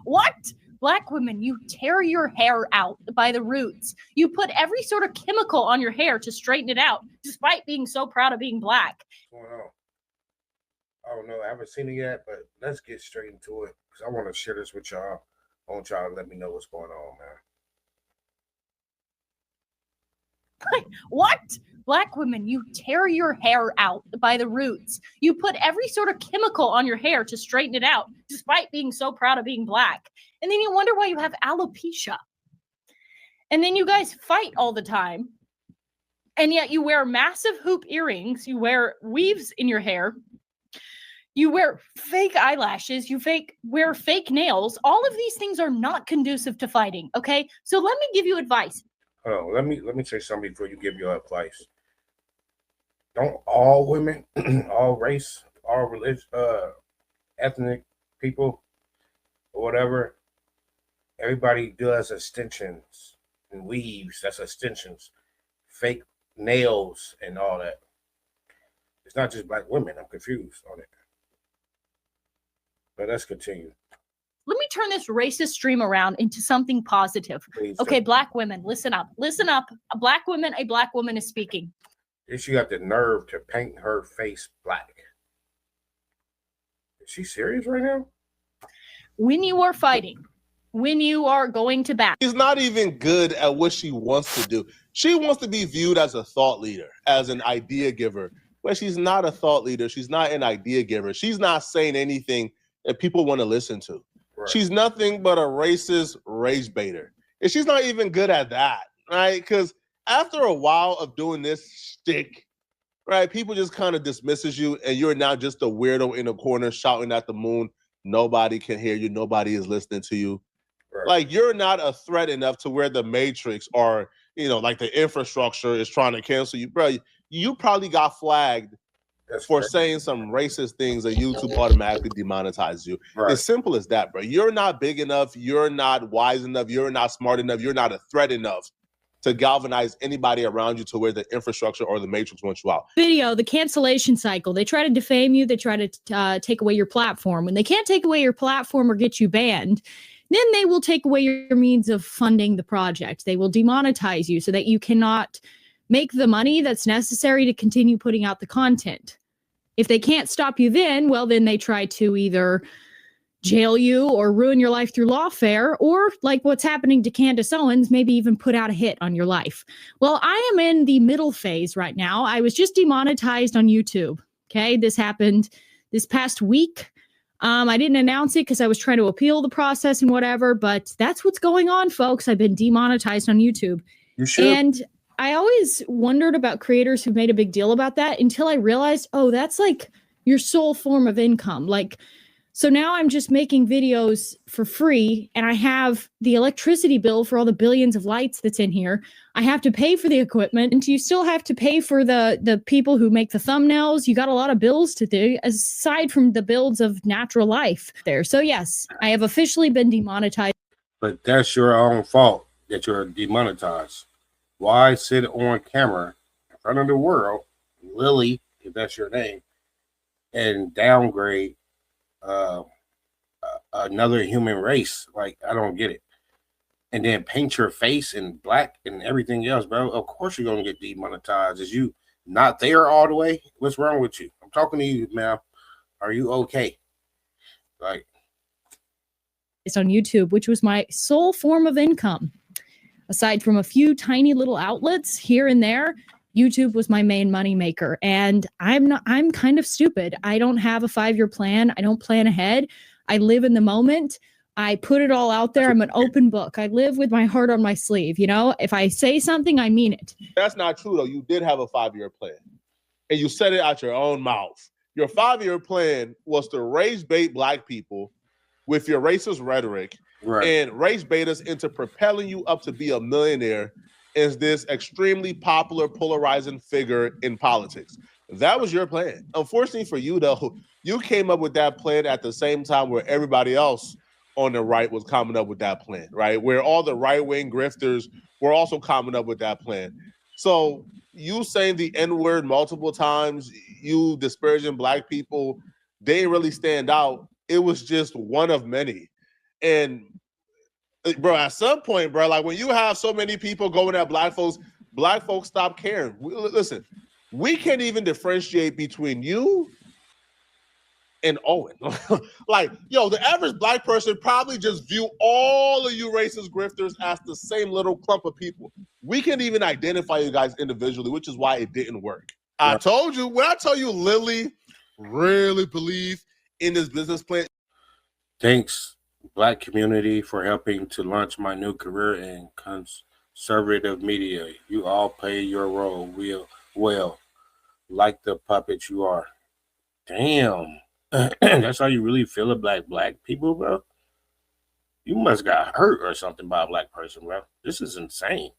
What? Black women, you tear your hair out by the roots. You put every sort of chemical on your hair to straighten it out, despite being so proud of being black. What's going on? I don't know. I haven't seen it yet, but let's get straight into it because I want to share this with y'all. I want y'all to let me know what's going on, man. What? Black women, you tear your hair out by the roots. You put every sort of chemical on your hair to straighten it out, despite being so proud of being black. And then you wonder why you have alopecia. And then you guys fight all the time. And yet you wear massive hoop earrings. You wear weaves in your hair. You wear fake eyelashes. You wear fake nails. All of these things are not conducive to fighting, okay? So let me give you advice. Oh, let me say something before you give your advice. Don't all women, all race, all religion, ethnic people, or whatever, everybody does extensions and weaves. That's extensions, fake nails, and all that. It's not just black women. I'm confused on it. But let's continue. Let me turn this racist stream around into something positive. Please okay, do. Black women, listen up. Listen up. A black woman is speaking. Then she got the nerve to paint her face black. Is she serious right now? When you are fighting, when you are going to bat. She's not even good at what she wants to do. She wants to be viewed as a thought leader, as an idea giver. But she's not a thought leader. She's not an idea giver. She's not saying anything that people want to listen to. Right. She's nothing but a racist rage baiter. And she's not even good at that, right? Because after a while of doing this shtick, right, people just kind of dismisses you and you're now just a weirdo in a corner shouting at the moon. Nobody can hear you. Nobody is listening to you. Right. Like, you're not a threat enough to where the Matrix or, like the infrastructure is trying to cancel you. Bro, you probably got flagged for saying some racist things that YouTube automatically demonetizes you. Right. As simple as that, bro. You're not big enough. You're not wise enough. You're not smart enough. You're not a threat enough to galvanize anybody around you to where the infrastructure or the Matrix wants you out. Video, the cancellation cycle. They try to defame you. They try to take away your platform. When they can't take away your platform or get you banned, then they will take away your means of funding the project. They will demonetize you so that you cannot make the money that's necessary to continue putting out the content. If they can't stop you then they try to either jail you or ruin your life through lawfare, or like what's happening to Candace Owens, maybe even put out a hit on your life. Well, I am in the middle phase right now. I was just demonetized on YouTube. Okay, this happened this past week. I didn't announce it because I was trying to appeal the process and whatever, but that's what's going on, folks. I've been demonetized on YouTube. You should. And I always wondered about creators who made a big deal about that until I realized, oh, that's like your sole form of income. Like, so now I'm just making videos for free and I have the electricity bill for all the billions of lights that's in here. I have to pay for the equipment and you still have to pay for the people who make the thumbnails. You got a lot of bills to do aside from the builds of natural life there. So yes, I have officially been demonetized. But that's your own fault that you're demonetized. Why sit on camera in front of the world, Lily, if that's your name, and downgrade another human race? Like, I don't get it. And then paint your face in black and everything else, bro. Of course you're going to get demonetized. Is you not there all the way? What's wrong with you? I'm talking to you, ma'am. Are you okay? Like, it's on YouTube, which was my sole form of income. Aside from a few tiny little outlets here and there, YouTube was my main money maker. And I'm kind of stupid. I don't have a 5-year plan. I don't plan ahead. I live in the moment. I put it all out there. I'm an open book. I live with my heart on my sleeve. If I say something, I mean it. That's not true, though. You did have a 5-year plan. And you said it out your own mouth. Your 5-year plan was to rage bait black people with your racist rhetoric. Right. And race bait us into propelling you up to be a millionaire as this extremely popular, polarizing figure in politics. That was your plan. Unfortunately for you, though, you came up with that plan at the same time where everybody else on the right was coming up with that plan, right? Where all the right-wing grifters were also coming up with that plan. So you saying the N-word multiple times, you disparaging black people, they didn't really stand out. It was just one of many. And bro, at some point, bro, like when you have so many people going at black folks stop caring. Listen, we can't even differentiate between you and Owen. Like, yo, the average black person probably just view all of you racist grifters as the same little clump of people. We can't even identify you guys individually, which is why it didn't work. I told you, when I tell you Lily really believe in this business plan. Thanks, Black community, for helping to launch my new career in conservative media. You all play your role well, like the puppets you are. Damn. That's how you really feel about black people, bro? You must got hurt or something by a black person, bro. This is insane.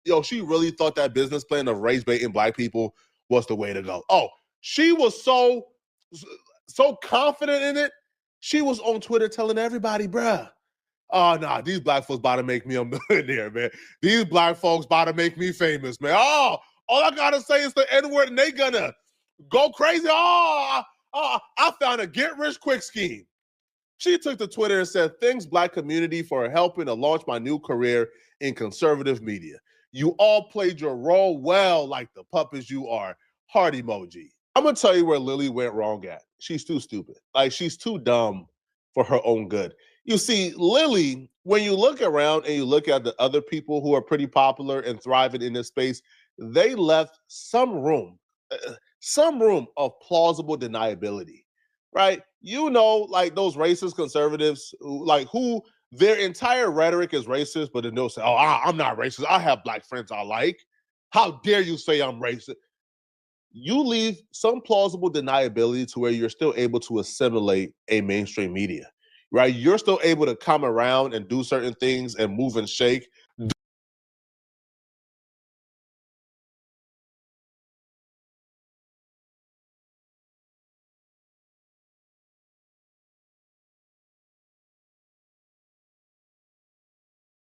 Yo, she really thought that business plan of race baiting black people was the way to go. Oh, she was so confident in it. She was on Twitter telling everybody, bruh, oh, nah, these black folks about to make me a millionaire, man. These black folks about to make me famous, man. Oh, all I got to say is the N-word and they gonna go crazy. I found a get-rich-quick scheme. She took to Twitter and said, thanks, Black community, for helping to launch my new career in conservative media. You all played your role well, like the puppets you are. Heart emoji. I'm going to tell you where Lily went wrong at. She's too stupid. Like, she's too dumb for her own good. You see, Lily, when you look around and you look at the other people who are pretty popular and thriving in this space, they left some room of plausible deniability, right? You know, like those racist conservatives, like who their entire rhetoric is racist, but then they'll say, oh, I'm not racist. I have black friends I like. How dare you say I'm racist? You leave some plausible deniability to where you're still able to assimilate a mainstream media, right? You're still able to come around and do certain things and move and shake.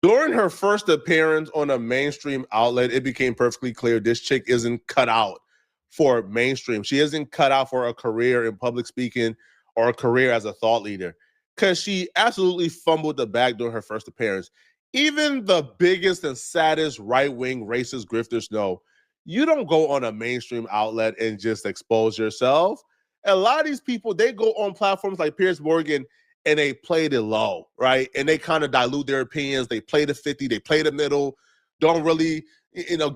During her first appearance on a mainstream outlet, it became perfectly clear this chick isn't cut out for mainstream. She isn't cut out for a career in public speaking or a career as a thought leader, because she absolutely fumbled the bag during her first appearance. Even the biggest and saddest right-wing racist grifters know you don't go on a mainstream outlet and just expose yourself. A lot of these people, they go on platforms like Piers Morgan and they played it low, right? And they kind of dilute their opinions. They play the 50, they play the middle, don't really,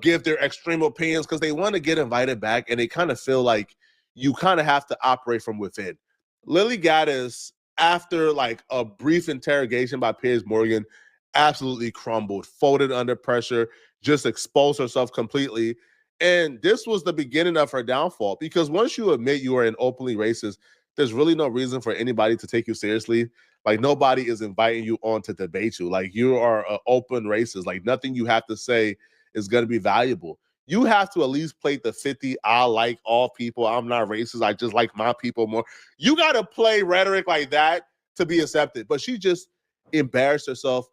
give their extreme opinions because they want to get invited back, and they kind of feel like you kind of have to operate from within. Lily Gaddis, after like a brief interrogation by Piers Morgan, absolutely crumbled, folded under pressure, just exposed herself completely. And this was the beginning of her downfall, because once you admit you are an openly racist, there's really no reason for anybody to take you seriously. Like, nobody is inviting you on to debate you. Like, you are an open racist. Like, nothing you have to say is going to be valuable. You have to at least play the 50, I like all people, I'm not racist, I just like my people more. You got to play rhetoric like that to be accepted. But she just embarrassed herself,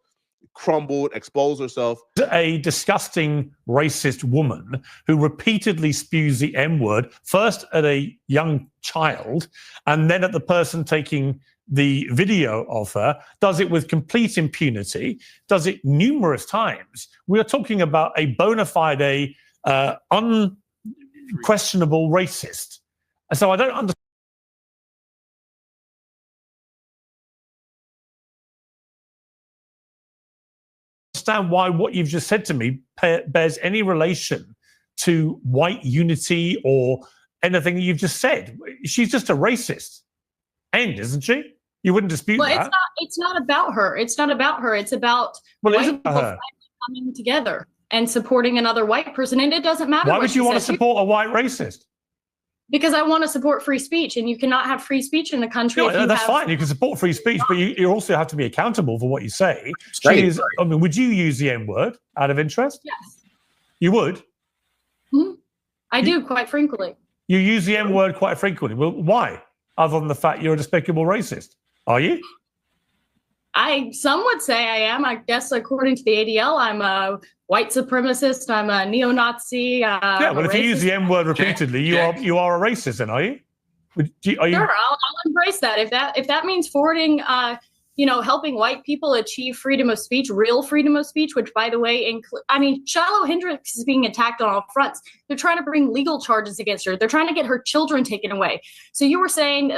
crumbled, exposed herself. A disgusting racist woman who repeatedly spews the M-word, first at a young child and then at the person taking the video of her, does it with complete impunity, does it numerous times. We are talking about a bona fide, unquestionable racist. And so I don't understand why what you've just said to me bears any relation to white unity or anything that you've just said. She's just a racist. End, isn't she? You wouldn't dispute that. It's not about her. It's not about her. It's about white people coming together and supporting another white person. And it doesn't matter. Why would you want to support a white racist? Because I want to support free speech, and you cannot have free speech in the country. No, that's fine. You can support free speech, but you also have to be accountable for what you say. Would you use the N-word out of interest? Yes. You would? I do, quite frankly. You use the N-word quite frequently. Well, why? Other than the fact you're a despicable racist. Are you? Some would say I am. I guess according to the ADL, I'm a white supremacist. I'm a neo-Nazi. Yeah, well, if you use the M-word repeatedly, you are a racist, then, are you? Are you? Sure, I'll embrace that. If that means forwarding, helping white people achieve freedom of speech, real freedom of speech, which, by the way, Shiloh Hendricks is being attacked on all fronts. They're trying to bring legal charges against her. They're trying to get her children taken away. So you were saying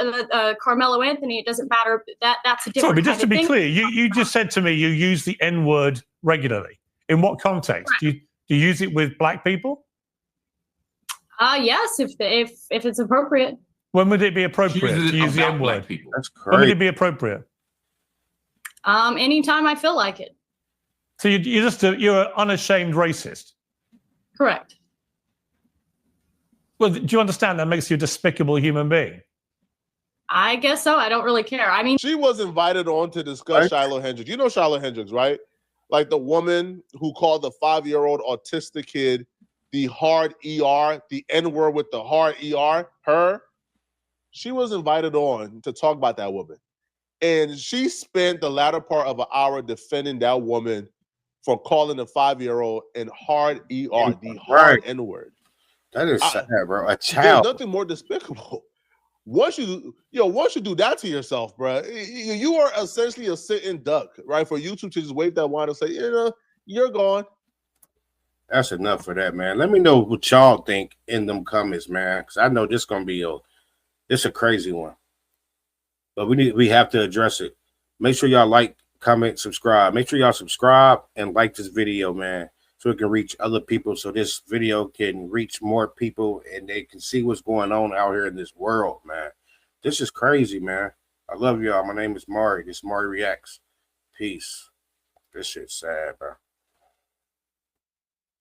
Carmelo Anthony, it doesn't matter. That's a different. Sorry, but just to be thing. clear, you just said to me you use the N-word regularly. In what context? Do you use it with black people? Yes, if it's appropriate. When would it be appropriate to use the N-word? That's When would crazy. it be appropriate? Anytime I feel like it. So you're an unashamed racist. Correct. Well, do you understand that makes you a despicable human being? I guess so. I don't really care. I mean, She was invited on to discuss Shiloh Hendricks. You know Shiloh Hendricks, right? Like the woman who called the 5-year-old autistic kid the hard ER, the N-word with the hard ER, her. She was invited on to talk about that woman. And she spent the latter part of an hour defending that woman for calling the 5-year-old an hard ER, the hard N-word. That is sad, bro. A There's child. nothing more despicable. Once you do that to yourself, bro, you are essentially a sitting duck, right? For YouTube to just wave that wand and say, you're gone. That's enough for that, man. Let me know what y'all think in them comments, man, because I know this gonna be a crazy one. But we have to address it. Make sure y'all like, comment, subscribe. Make sure y'all subscribe and like this video, man, so it can reach other people, so this video can reach more people and they can see what's going on out here in this world, man. This is crazy, man. I love y'all. My name is Mari. This is Mari Reacts. Peace. This shit's sad, bro.